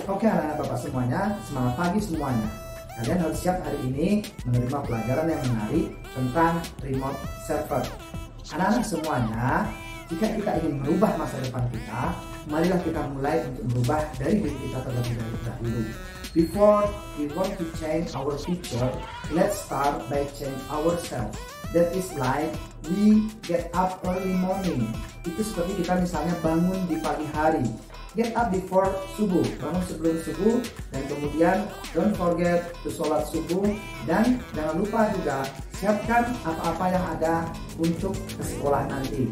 Oke anak-anak Bapak semuanya, semangat pagi semuanya. Kalian harus siap hari ini menerima pelajaran yang menarik tentang remote server. Anak-anak semuanya, jika kita ingin merubah masa depan kita, marilah kita mulai untuk merubah dari diri kita terlebih dahulu. Before we want to change our future, let's start by change ourselves. That is like we get up early morning. Itu seperti kita misalnya bangun di pagi hari. Get up before subuh, bangun sebelum subuh, dan kemudian don't forget to sholat subuh, dan jangan lupa juga siapkan apa-apa yang ada untuk ke sekolah nanti.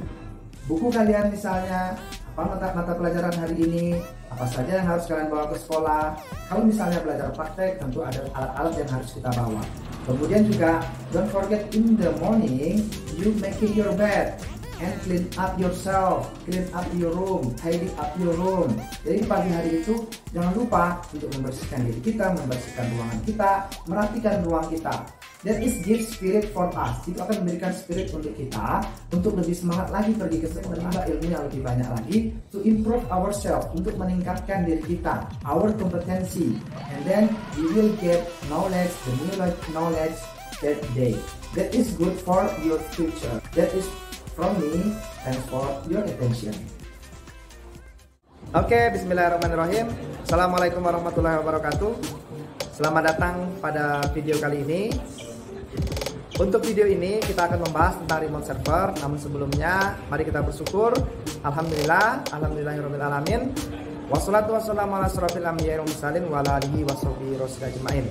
Buku kalian misalnya, apa mata pelajaran hari ini, apa saja yang harus kalian bawa ke sekolah. Kalau misalnya belajar praktek, tentu ada alat-alat yang harus kita bawa. Kemudian juga don't forget in the morning you making your bed and clean up yourself, clean up your room, tidy up your room. Jadi pagi hari itu jangan lupa untuk membersihkan diri kita, membersihkan ruangan kita, merapikan ruang kita. That is give spirit for us. Itu akan memberikan spirit untuk kita untuk lebih semangat lagi pergi ke sekolah, menambah ilmu yang lebih banyak lagi, to improve ourselves, untuk meningkatkan diri kita, our competency, and then we will get knowledge, the new knowledge that day. That is good for your future. That is from me, thanks for your attention. Oke, bismillahirrahmanirrahim. Assalamualaikum warahmatullahi wabarakatuh. Selamat datang pada video kali ini. Untuk video ini kita akan membahas tentang remote server. Namun sebelumnya, mari kita bersyukur. Alhamdulillahirabbil alamin. Wassalatu wassalamu ala asyrofil anbiya'i wal mursalin wa ala alihi washabihi ajmain.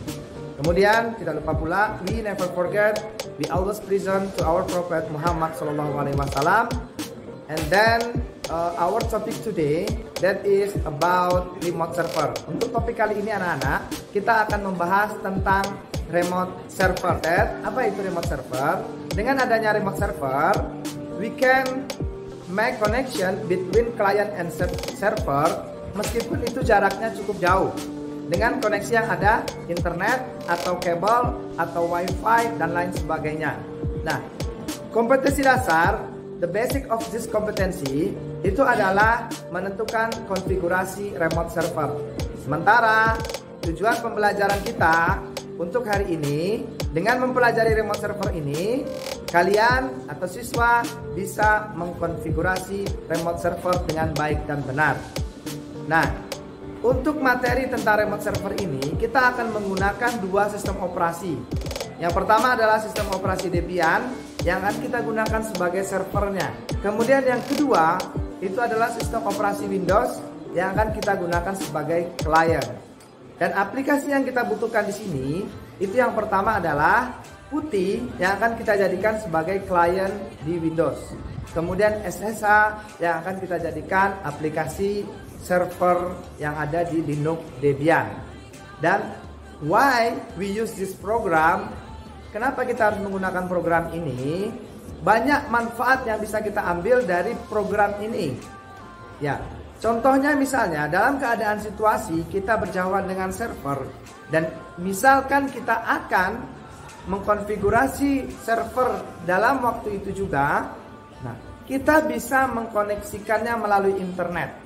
Kemudian tidak lupa pula, we never forget, we always present to our Prophet Muhammad sallallahu alaihi wasallam. And then our topic today, that is about remote server. Untuk topik kali ini anak-anak, kita akan membahas tentang remote server. Apa itu remote server? Dengan adanya remote server, we can make connection between client and server, meskipun itu jaraknya cukup jauh, dengan koneksi yang ada internet atau kabel atau wifi dan lain sebagainya. Nah, kompetensi dasar, the basic of this competency, itu adalah menentukan konfigurasi remote server. Sementara tujuan pembelajaran kita untuk hari ini, dengan mempelajari remote server ini, kalian atau siswa bisa mengkonfigurasi remote server dengan baik dan benar. Nah, untuk materi tentang remote server ini, kita akan menggunakan dua sistem operasi. Yang pertama adalah sistem operasi Debian yang akan kita gunakan sebagai servernya. Kemudian yang kedua, itu adalah sistem operasi Windows yang akan kita gunakan sebagai client. Dan aplikasi yang kita butuhkan di sini, itu yang pertama adalah Putih yang akan kita jadikan sebagai client di Windows. Kemudian SSH yang akan kita jadikan aplikasi server yang ada di Linux Debian. Dan why we use this program? Kenapa kita harus menggunakan program ini? Banyak manfaat yang bisa kita ambil dari program ini. Ya, contohnya misalnya dalam keadaan situasi kita berjauhan dengan server dan misalkan kita akan mengkonfigurasi server dalam waktu itu juga, nah, kita bisa mengkoneksikannya melalui internet.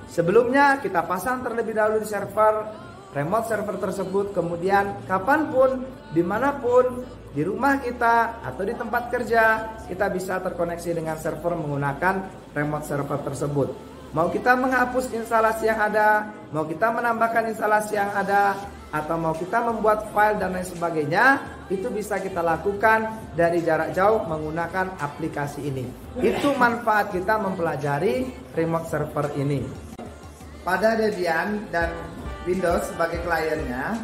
Sebelumnya kita pasang terlebih dahulu di server, remote server tersebut, kemudian kapanpun, dimanapun, di rumah kita atau di tempat kerja, kita bisa terkoneksi dengan server menggunakan remote server tersebut. Mau kita menghapus instalasi yang ada, mau kita menambahkan instalasi yang ada, atau mau kita membuat file dan lain sebagainya, itu bisa kita lakukan dari jarak jauh menggunakan aplikasi ini. Itu manfaat kita mempelajari remote server ini. Pada Debian dan Windows sebagai kliennya,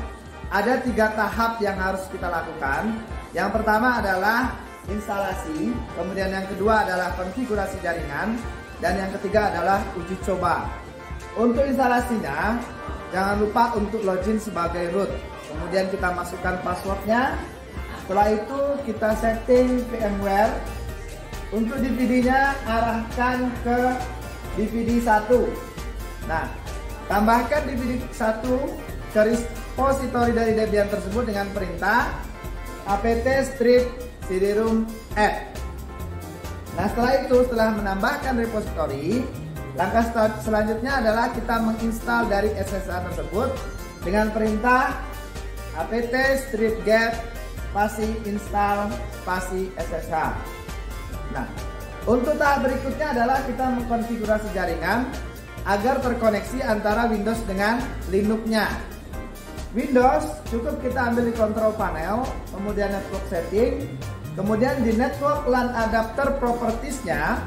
ada 3 tahap yang harus kita lakukan. Yang pertama adalah instalasi, kemudian yang kedua adalah konfigurasi jaringan, dan yang ketiga adalah uji coba. Untuk instalasinya, jangan lupa untuk login sebagai root. Kemudian kita masukkan passwordnya. Setelah itu kita setting VMware. Untuk DVD-nya arahkan ke DVD 1. Nah, tambahkan DVD 1 ke repository dari Debian tersebut dengan perintah apt strip cd-rom app. Nah, setelah itu, setelah menambahkan repository, Langkah selanjutnya adalah kita menginstal dari SSH tersebut dengan perintah apt strip get spasi install spasi SSH. Nah, untuk tahap berikutnya adalah kita mengkonfigurasi jaringan agar terkoneksi antara Windows dengan Linux-nya. Windows cukup kita ambil di control panel, kemudian network setting, kemudian di network LAN adapter properties-nya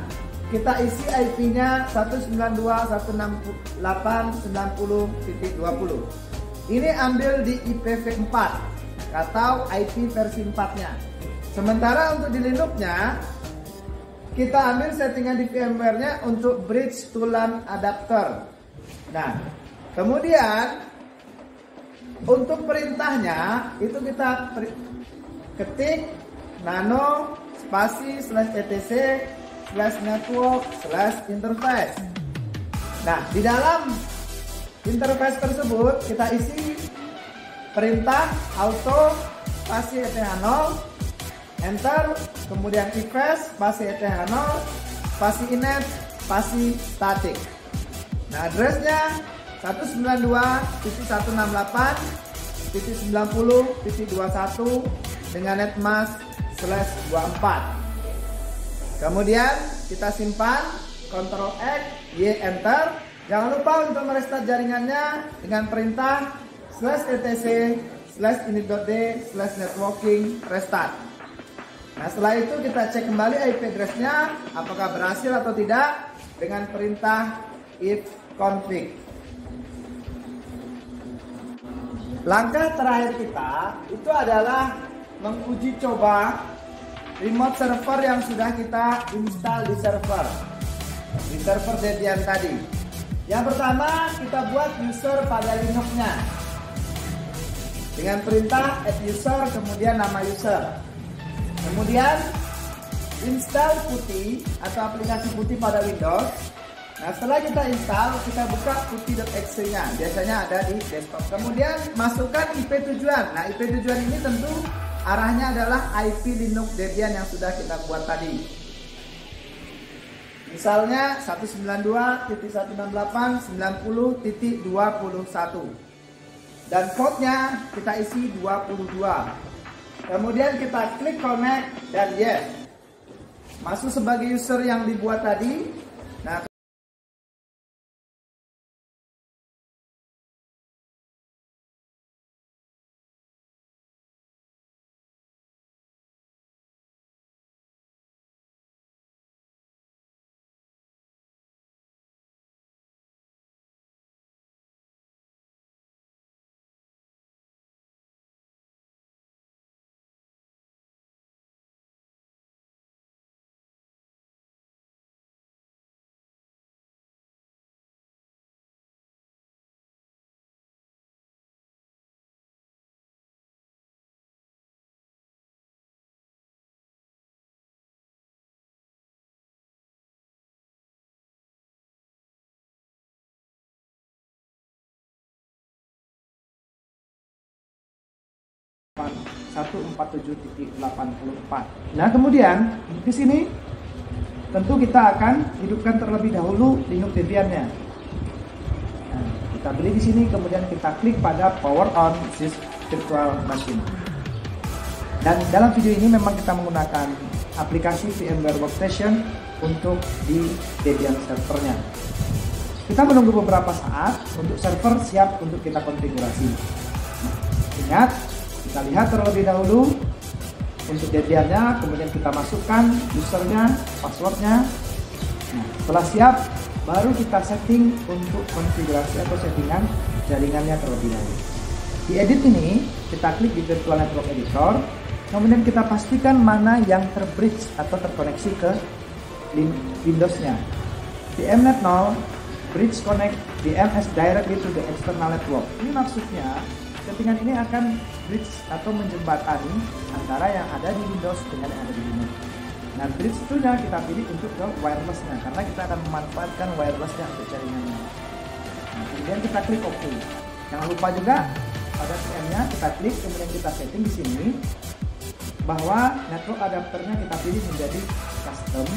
kita isi IP-nya 192.168.90.20. Ini ambil di IPv4 atau IP versi 4-nya. Sementara untuk di Linux-nya kita ambil settingan di VMware-nya untuk bridge to LAN adapter. Nah, kemudian untuk perintahnya itu kita ketik nano spasi /etc /network /interface. Nah, di dalam interface tersebut kita isi perintah auto spasi /eth0 enter, kemudian request spasi /eth0 spasi inet spasi static. Nah, addressnya 192.168.90.21 dengan netmask/24. Kemudian kita simpan, Ctrl X, Y enter. Jangan lupa untuk merestart jaringannya dengan perintah /etc/init.d/networking restart. Nah, setelah itu kita cek kembali IP address-nya apakah berhasil atau tidak dengan perintah ifconfig. Langkah terakhir kita itu adalah menguji coba remote server yang sudah kita install di server Debian tadi. Yang pertama kita buat user pada Linux-nya dengan perintah add user kemudian nama user. Kemudian install PuTTY atau aplikasi PuTTY pada Windows. Nah, setelah kita install, kita buka putty.exe-nya. Biasanya ada di desktop. Kemudian masukkan IP tujuan. Nah, IP tujuan ini tentu arahnya adalah IP Linux Debian yang sudah kita buat tadi. Misalnya 192.168.90.21. Dan code-nya kita isi 22. Kemudian kita klik connect dan yes. Masuk sebagai user yang dibuat tadi. Nah, Nah, kemudian di sini tentu kita akan hidupkan terlebih dahulu Linux Debian-nya. Nah, kita beli di sini, kemudian kita klik pada Power On this Virtual Machine. Dan dalam video ini memang kita menggunakan aplikasi VMware Workstation untuk di Debian servernya. Kita menunggu beberapa saat untuk server siap untuk kita konfigurasi. Nah, ingat, kita lihat terlebih dahulu untuk Debian-nya, kemudian kita masukkan usernya, passwordnya. Nah, setelah siap, baru kita setting untuk konfigurasi atau settingan jaringannya terlebih dahulu. Di edit ini, kita klik di Virtual Network Editor, kemudian kita pastikan mana yang terbridge atau terkoneksi ke Windows-nya. VMnet 0, bridge connect VMS directly to the external network. Ini maksudnya settingan ini akan bridge atau menjembatani antara yang ada di Windows dengan yang ada di Linux. Nah, bridge itu kita pilih untuk ke wireless-nya karena kita akan memanfaatkan wireless-nya untuk jaringannya. Nah, kemudian kita klik OK. Jangan lupa juga pada VM-nya kita klik, kemudian kita setting di sini bahwa network adapternya kita pilih menjadi custom.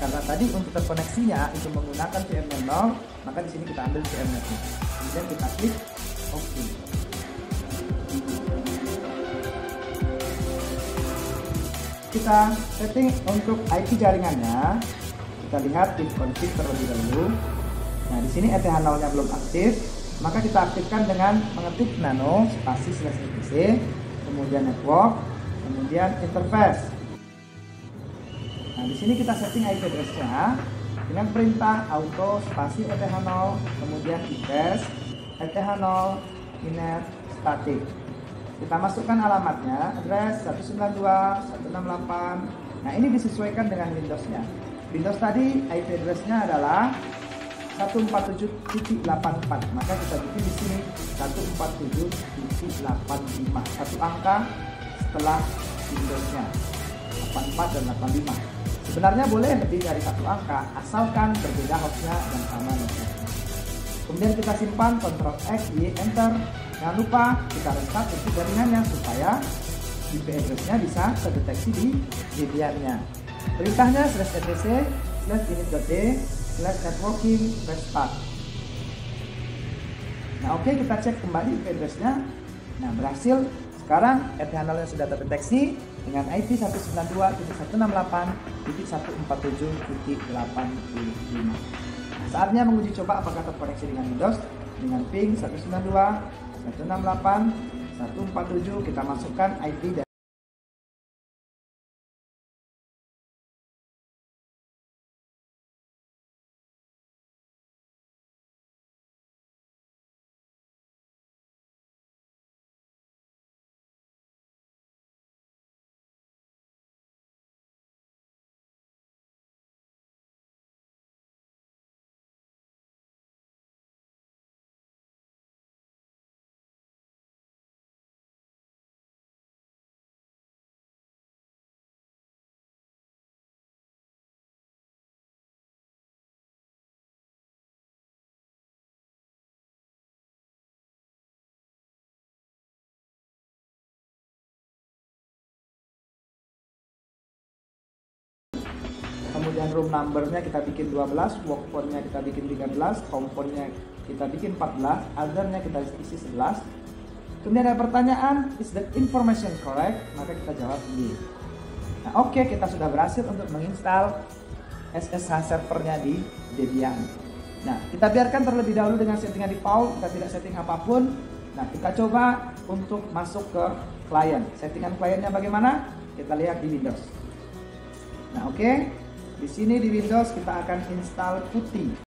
Karena tadi untuk terkoneksinya itu menggunakan VMware 0, maka di sini kita ambil VMware-nya. Kemudian kita klik OK. Kita setting untuk IP jaringannya. Kita lihat di config terlebih dahulu. Nah, di sini ETH0-nya belum aktif, maka kita aktifkan dengan mengetik nano spasi /etc, kemudian network, kemudian interface. Nah, di sini kita setting IP address-nya dengan perintah auto spasi ETH0, kemudian IPS ETH0 inet static. Kita masukkan alamatnya, address 192.168. Nah, ini disesuaikan dengan Windows-nya. Windows tadi IP address-nya adalah 147.84, maka kita bikin di sini 147.85, satu angka setelah Windows-nya 84 dan 85. Sebenarnya boleh lebih dari satu angka asalkan berbeda hostnya dan sama networknya. Kemudian kita simpan, Ctrl X, Y, Enter. Jangan lupa kita restart untuk jaringannya supaya IP address-nya bisa terdeteksi di Debian-nya. Perintahnya /etc/init.d/networking/restart. Nah, oke, kita cek kembali IP address-nya. Nah, berhasil. Sekarang ETH0-nya sudah terdeteksi dengan IP 192.168.147.85. Saatnya menguji coba apakah terkoneksi dengan Windows dengan ping 192.168.147. Kita masukkan IP dan kemudian room number-nya kita bikin 12, work phone-nya kita bikin 13, home phone-nya kita bikin 14, other-nya kita isi 11. Kemudian ada pertanyaan, is that information correct? Maka kita jawab yes. Nah, oke, kita sudah berhasil untuk menginstal SSH servernya di Debian. Nah, kita biarkan terlebih dahulu dengan settingan default, kita tidak setting apapun. Nah, kita coba untuk masuk ke klien. Settingan kliennya bagaimana? Kita lihat di Windows. Nah, oke. Di sini di Windows kita akan install PuTTY.